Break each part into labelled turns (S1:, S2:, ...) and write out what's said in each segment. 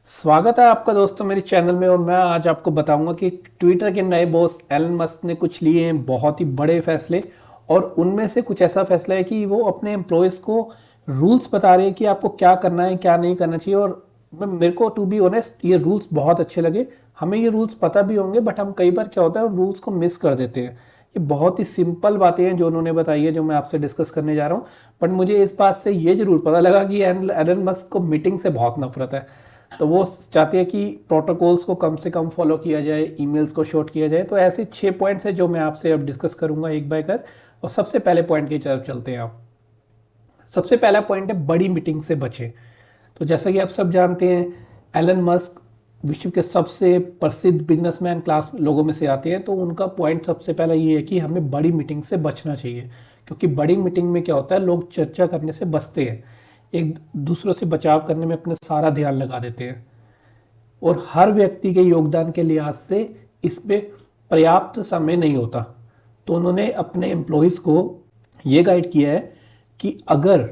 S1: स्वागत है आपका दोस्तों मेरे चैनल में। और मैं आज आपको बताऊंगा कि ट्विटर के नए बॉस एलन मस्क ने कुछ लिए हैं बहुत ही बड़े फैसले। और उनमें से कुछ ऐसा फैसला है कि वो अपने एम्प्लॉयज़ को रूल्स बता रहे हैं कि आपको क्या करना है क्या नहीं करना चाहिए। और मेरे को टू बी ऑनेस्ट ये रूल्स बहुत अच्छे लगे। हमें ये रूल्स पता भी होंगे बट हम कई बार क्या होता है रूल्स को मिस कर देते हैं। ये बहुत ही सिंपल बातें हैं जो उन्होंने बताई है जो मैं आपसे डिस्कस करने जा रहा हूँ। बट मुझे इस बात से ये जरूर पता लगा कि एलन मस्क को मीटिंग से बहुत नफरत है। तो वो चाहते हैं कि प्रोटोकॉल्स को कम से कम फॉलो किया जाए, ईमेल्स को शॉर्ट किया जाए। तो ऐसे 6 पॉइंट्स हैं जो मैं आपसे अब डिस्कस करूंगा एक बाय कर। और सबसे पहले पॉइंट की तरफ चलते हैं आप। सबसे पहला पॉइंट है बड़ी मीटिंग से बचें। तो जैसा कि आप सब जानते हैं एलन मस्क विश्व के सबसे प्रसिद्ध बिजनेसमैन क्लास लोगों में से आते हैं। तो उनका पॉइंट सबसे पहला ये है कि हमें बड़ी मीटिंग से बचना चाहिए, क्योंकि बड़ी मीटिंग में क्या होता है लोग चर्चा करने से बचते हैं, एक दूसरों से बचाव करने में अपना सारा ध्यान लगा देते हैं और हर व्यक्ति के योगदान के लिहाज से इस पे पर्याप्त समय नहीं होता। तो उन्होंने अपने एम्प्लॉयज़ को ये गाइड किया है कि अगर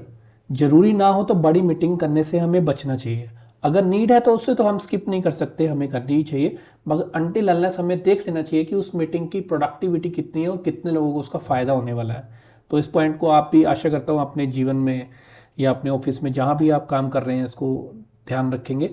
S1: ज़रूरी ना हो तो बड़ी मीटिंग करने से हमें बचना चाहिए। अगर नीड है तो उससे तो हम स्किप नहीं कर सकते, हमें करनी ही चाहिए। मगर अनटिल अनलेस हमें देख लेना चाहिए कि उस मीटिंग की प्रोडक्टिविटी कितनी है और कितने लोगों को उसका फ़ायदा होने वाला है। तो इस पॉइंट को आप भी आशा करता हूँ अपने जीवन में या अपने ऑफिस में जहाँ भी आप काम कर रहे हैं इसको ध्यान रखेंगे।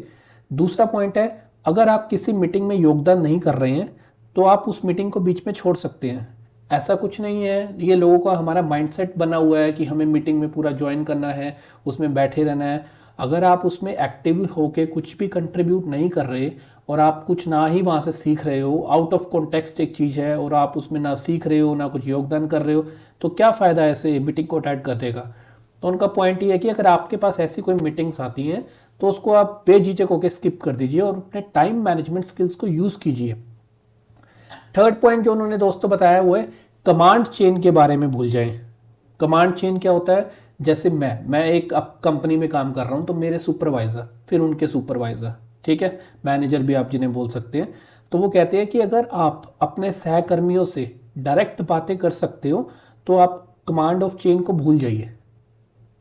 S1: दूसरा पॉइंट है, अगर आप किसी मीटिंग में योगदान नहीं कर रहे हैं तो आप उस मीटिंग को बीच में छोड़ सकते हैं। ऐसा कुछ नहीं है, ये लोगों का हमारा माइंडसेट बना हुआ है कि हमें मीटिंग में पूरा ज्वाइन करना है, उसमें बैठे रहना है। अगर आप उसमें एक्टिव होके कुछ भी कंट्रीब्यूट नहीं कर रहे और आप कुछ ना ही वहाँ से सीख रहे हो, आउट ऑफ कॉन्टेक्स्ट एक चीज़ है और आप उसमें ना सीख रहे हो ना कुछ योगदान कर रहे हो, तो क्या फ़ायदा ऐसे मीटिंग को अटेंड करने का। तो उनका पॉइंट ये है कि अगर आपके पास ऐसी कोई मीटिंग्स आती हैं तो उसको आप बेझिझक होकर स्किप कर दीजिए और अपने टाइम मैनेजमेंट स्किल्स को यूज़ कीजिए। थर्ड पॉइंट जो उन्होंने दोस्तों बताया वो है कमांड चेन के बारे में भूल जाएं। कमांड चेन क्या होता है, जैसे मैं एक अब कंपनी में काम कर रहा हूँ तो मेरे सुपरवाइज़र फिर उनके सुपरवाइज़र, ठीक है, मैनेजर भी आप जिन्हें बोल सकते हैं। तो वो कहते हैं कि अगर आप अपने सहकर्मियों से डायरेक्ट बातें कर सकते हो तो आप कमांड ऑफ चेन को भूल जाइए।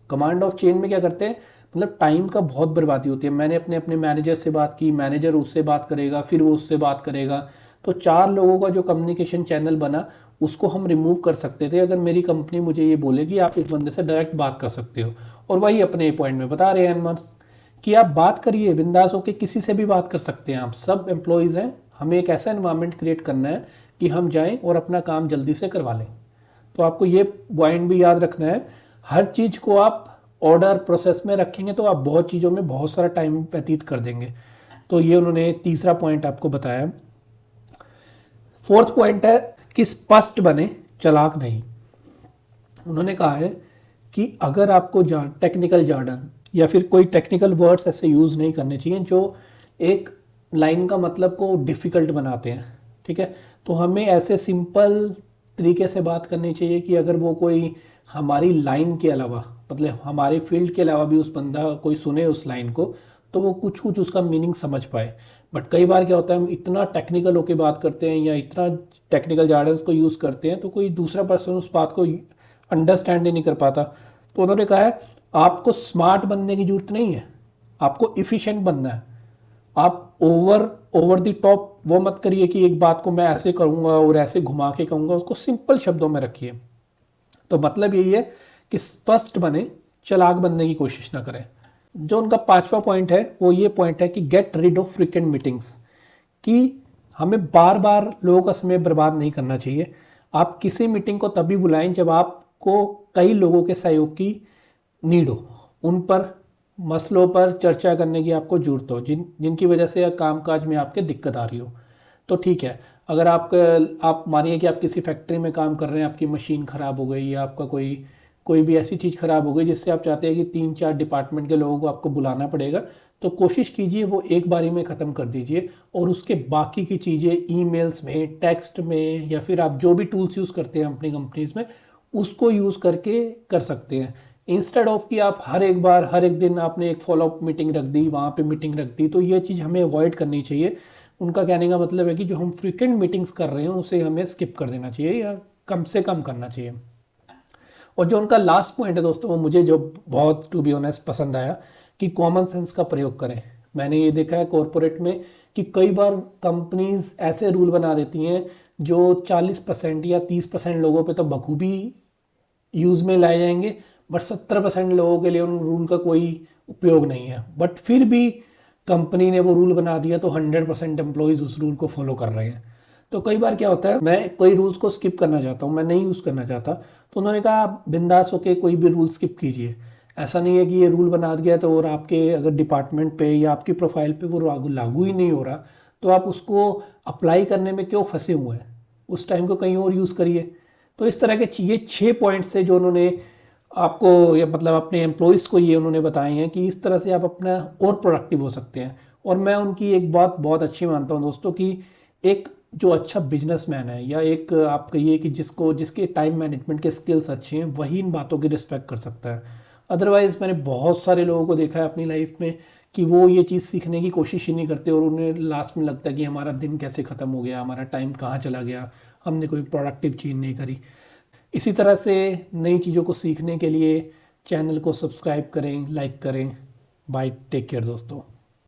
S1: कमांड ऑफ चेन में क्या करते हैं, मतलब टाइम का बहुत बर्बादी होती है। मैंने अपने अपने मैनेजर से बात की, मैनेजर उससे बात करेगा, फिर वो उससे बात करेगा। तो 4 लोगों का जो कम्युनिकेशन चैनल बना उसको हम रिमूव कर सकते थे अगर मेरी कंपनी मुझे ये बोले कि आप इस बंदे से डायरेक्ट बात कर सकते हो। और वही अपने पॉइंट में बता रहे हैं एनमर्स कि आप बात करिए, बिंदास होकर किसी से भी बात कर सकते हैं। आप सब एम्प्लॉयज़ हैं, हमें एक ऐसा एनवायरनमेंट क्रिएट करना है कि हम जाएँ और अपना काम जल्दी से करवा लें। तो आपको ये पॉइंट भी याद रखना है, हर चीज़ को आप ऑर्डर प्रोसेस में रखेंगे तो आप बहुत चीज़ों में बहुत सारा टाइम व्यतीत कर देंगे। तो ये उन्होंने तीसरा पॉइंट आपको बताया। फोर्थ पॉइंट है कि स्पष्ट बने, चालाक नहीं। उन्होंने कहा है कि अगर आपको टेक्निकल जार्गन या फिर कोई टेक्निकल वर्ड्स ऐसे यूज़ नहीं करने चाहिए जो एक लाइन का मतलब को डिफ़िकल्ट बनाते हैं, ठीक है। तो हमें ऐसे सिंपल तरीके से बात करनी चाहिए कि अगर वो कोई हमारी लाइन के अलावा, मतलब हमारे फील्ड के अलावा भी उस बंदा कोई सुने उस लाइन को तो वो कुछ कुछ उसका मीनिंग समझ पाए। बट कई बार क्या होता है हम इतना टेक्निकल होके बात करते हैं या इतना टेक्निकल जार्गन्स को यूज़ करते हैं तो कोई दूसरा पर्सन उस बात को अंडरस्टैंड ही नहीं कर पाता। तो उन्होंने कहा है आपको स्मार्ट बनने की जरूरत नहीं है, आपको इफ़िशिएंट बनना है। आप ओवर द टॉप वो मत करिए कि एक बात को मैं ऐसे करूँगा और ऐसे घुमा के कहूँगा, उसको सिंपल शब्दों में रखिए। तो मतलब यही है कि स्पष्ट बने, चालाक बनने की कोशिश ना करें। जो उनका 5वां पॉइंट है वो ये पॉइंट है कि get rid of frequent meetings, कि हमें बार बार लोगों का समय बर्बाद नहीं करना चाहिए। आप किसी मीटिंग को तभी बुलाएं जब आपको कई लोगों के सहयोग की नीड हो, उन पर मसलों पर चर्चा करने की आपको जरूरत हो, जिनकी वजह से कामकाज में आपके दिक्कत आ रही हो। तो ठीक है, अगर आप मानिए कि आप किसी फैक्ट्री में काम कर रहे हैं, आपकी मशीन ख़राब हो गई या आपका कोई भी ऐसी चीज़ ख़राब हो गई जिससे आप चाहते हैं कि 3-4 डिपार्टमेंट के लोगों को आपको बुलाना पड़ेगा, तो कोशिश कीजिए वो एक बारी में ख़त्म कर दीजिए और उसके बाकी की चीज़ें ईमेल्स में, टेक्स्ट में या फिर आप जो भी टूल्स यूज़ करते हैं अपनी कंपनीज़ में उसको यूज़ करके कर सकते हैं। इंस्टेड ऑफ कि आप हर एक बार हर एक दिन आपने एक फॉलोअप मीटिंग रख दी, वहाँ पे मीटिंग रख दी, तो ये चीज़ हमें अवॉइड करनी चाहिए। उनका कहने का मतलब है कि जो हम फ्रीक्वेंट मीटिंग्स कर रहे हैं उसे हमें स्किप कर देना चाहिए या कम से कम करना चाहिए। और जो उनका लास्ट पॉइंट है दोस्तों वो मुझे जो बहुत टू बी ऑनेस्ट पसंद आया कि कॉमन सेंस का प्रयोग करें। मैंने ये देखा है कॉरपोरेट में कि कई बार कंपनीज ऐसे रूल बना देती हैं जो 40% या 30% लोगों पे तो बखूबी यूज़ में लाए जाएंगे, बट 70% लोगों के लिए उन रूल का कोई उपयोग नहीं है। बट फिर भी कंपनी ने वो रूल बना दिया तो 100% एम्प्लॉयज़ उस रूल को फॉलो कर रहे हैं। तो कई बार क्या होता है, मैं कोई रूल्स को स्किप करना चाहता हूँ, मैं नहीं यूज़ करना चाहता, तो उन्होंने कहा आप बिंदास होकर कोई भी रूल स्किप कीजिए। ऐसा नहीं है कि ये रूल बना दिया तो और आपके अगर डिपार्टमेंट पे या आपकी प्रोफाइल पे वो लागू ही नहीं हो रहा, तो आप उसको अप्लाई करने में क्यों फंसे हुए हैं, उस टाइम को कहीं और यूज़ करिए। तो इस तरह के ये 6 पॉइंट्स से जो उन्होंने आपको या मतलब अपने एम्प्लॉयज़ को ये उन्होंने बताए हैं कि इस तरह से आप अपना और प्रोडक्टिव हो सकते हैं। और मैं उनकी एक बात बहुत अच्छी मानता हूँ दोस्तों कि एक जो अच्छा बिजनेसमैन है या एक आप कहिए कि जिसके टाइम मैनेजमेंट के स्किल्स अच्छे हैं, वही इन बातों की रिस्पेक्ट कर सकता है। अदरवाइज़ मैंने बहुत सारे लोगों को देखा है अपनी लाइफ में कि वो ये चीज़ सीखने की कोशिश ही नहीं करते और उन्हें लास्ट में लगता है कि हमारा दिन कैसे ख़त्म हो गया, हमारा टाइम कहाँ चला गया, हमने कोई प्रोडक्टिव चीज़ नहीं करी। इसी तरह से नई चीज़ों को सीखने के लिए चैनल को सब्सक्राइब करें, लाइक करें। बाय, टेक केयर दोस्तों।